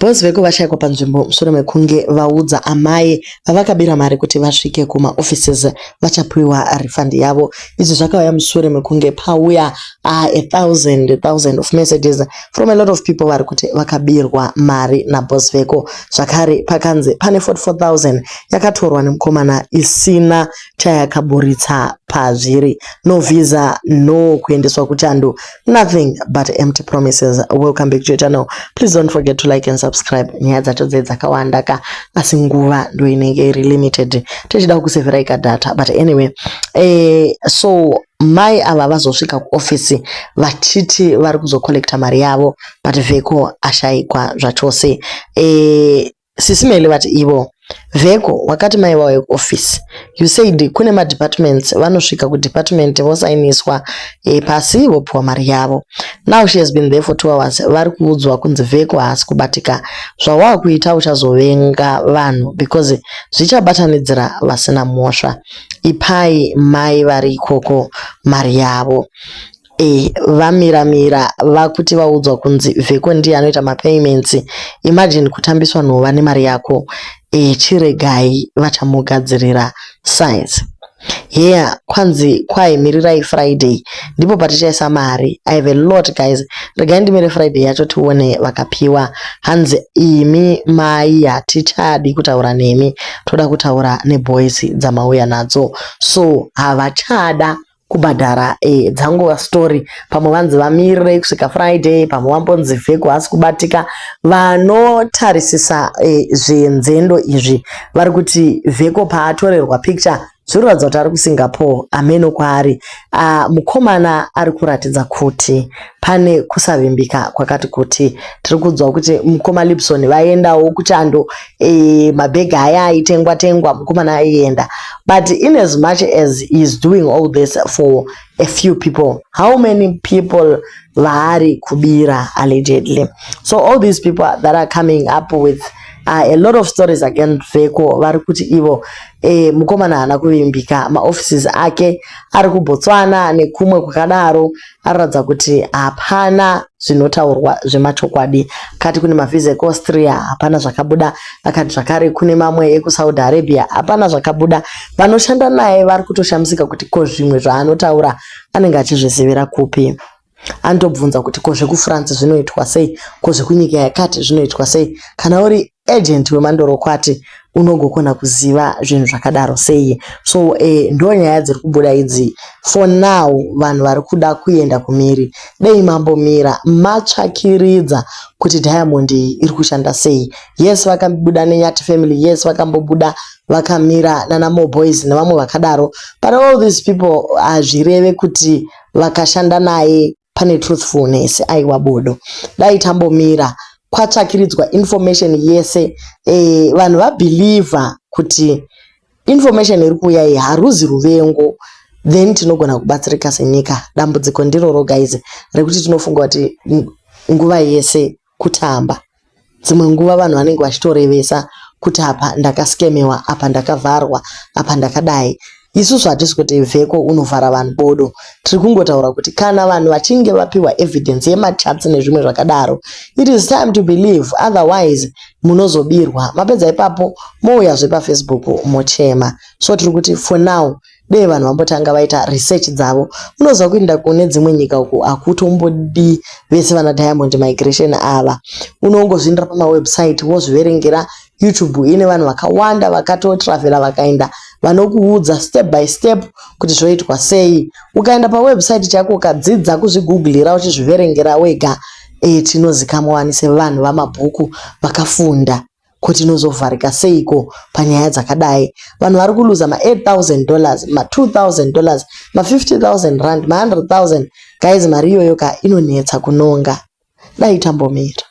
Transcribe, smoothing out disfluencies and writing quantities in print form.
Boss Veko vashayikwa panzvimbo mushure mekunge vaudza amai vavakabira mari kuti vasvike kuma offices vachapiwa refund yavo. Izvi zvakauya mushure mekunge pauya 1,000 of messages from a lot of people vari kuti vakabirwa mari na Boss Veko. Zvakare pakanzi pane 44,000 yakatorwa nemukomana isina chayakaburitsa pazviri. No visa, no kuendeswa kuchando, nothing but empty promises. Welcome back to your channel. Please don't forget to like and subscribe. Nyaya dzacho dzakawanda ka asi nguva ndo inenge iri limited. Tichida kusevera ika data, but anyway, so mai ava vazosvika kuofisi vachiti vari kuzokolekta mari yavo, but Veko ashayikwa zvachose. Sisimele vati ivo Veko wakati mai wawe office, you said kune ma departments vanosvika ku department vosainiswa pasi vopuwa mari yavo. Now she has been there for 2 hours. Vari kuudzwa kunzi Veko haasi kubatika. Zvawa kuita uchazovenga vanhu because zvichabatanidzira vasina mhosva. Ipai mai vari ikoko mari yavo. Vamira vakuti vaudzwa kunzi Veko ndiye anoita ma payments. Imagine kutambiswa nhova nemari yako. Chiregai vachamugadzirira size. Here kwanzi kwaimirirai Friday ndipo patichaisa mari. I have a lot guys. Regai ndimire Friday yacho tione vakapiwa. Hanzi imi mai hatichadi kutaura nemi, toda kutaura neboys dzamauya nadzo. So havachada kubhadhara dzanguva story. Pamwe vanzi vamirire kusvika Friday, pamwe vambonzi Veko haasi kubatika. Vanotarisisa zvenzendo izvi vari kuti Veko paatorerwa picture zvinoratidza kuti ari kuSingapore, ameno kwaari. Mukomana ari kuratidza kuti pane kusavimbika kwakati kuti. Tiri kudzwa kuti mukoma Lipson vaendawo kuchando, mabhegi aya aitengwa mukomana aienda. But in as much as he is doing all this for a few people, how many people vaari kubira allegedly? So all these people that are coming up with a lot of stories against Veko vari kuti ivo mukomana haana kuvimbika, ma offices ake ari kuBotswana nekumwe kwakadaro. Aratidza kuti hapana zvinotaurwa zvemachokwadi. Kati kune mavisa ekuAustria hapana zvakabuda. Akati zvakare kune mamwe ekuSaudi Arabia hapana zvakabuda. Vanoshanda naye vari kutoshamisika kuti ko zvimwe zvaanotaura anenge achizvisivira kupi. Anotobvunza kuti ko zvekuFrance zvinoitwa sei, ko zvekunyika yakati zvinoitwa sei. Kana uri agent wemandorokwati unogona kuziva zvinhu zvakadaro sei. So ndo nyaya dziri kubuda idzi. For now vanhu vari kuda kuenda kumiri dei mambomira matsvakiridza kuti Diamond iri kushanda sei. Yes, vakambobuda neNyati family, yes vakambobuda vakamira nana Mo Boys nevamwe vakadaro, but all these people azvireve kuti vakashanda naye pane truthfulness. Aiwa bodo dai tambomira kwatsvakiridzwa information yese. Vanhu vabhiliva kuti information iri kuuya iyi haruzi ruvengo, then tinogona kubatsirika senyika. Dambudziko ndiroro guys rekuti tinofunga kuti nguva yese kutamba. Dzimwe nguva vanhu vanenge vachitorevesa kuti apa ndakaskemewa, apa ndakavharwa, apa ndakadai. Isusu hatisi kuti Veko unovhara vanhu bodo. Tiri kungotaura kuti kana vanhu vachinge vapiwa evidence yemachats nezvimwe zvakadaro, it is time to believe, otherwise munozobirwa. Mapedza ipapo mouyazve paFacebook mochema. So tiri kuti for now dei vanhu vambotanga vaita research dzavo. Unoziva kuenda kune dzimwe nyika uku hakutombodi vese vana Diamond migration ava. Unongozviindira pama website wozviverengera. YouTube ine vanhu vakawanda vakatotravela vakaenda vanokuudza step by step kuti zvoitwa sei. Ukaenda pa website chako ukadzidza kuzvigooglera uchizviverengera wega, tinozikamwanise vanhu vamabhuku vakafunda kuti inozovharika seiko panyaya dzakadai. Vanhu vari kuluza ma $8,000, ma $2,000, ma $50,000, ma $100,000. Guys, mari iyoyo ka inonetsa kunonga. Dai tambomira.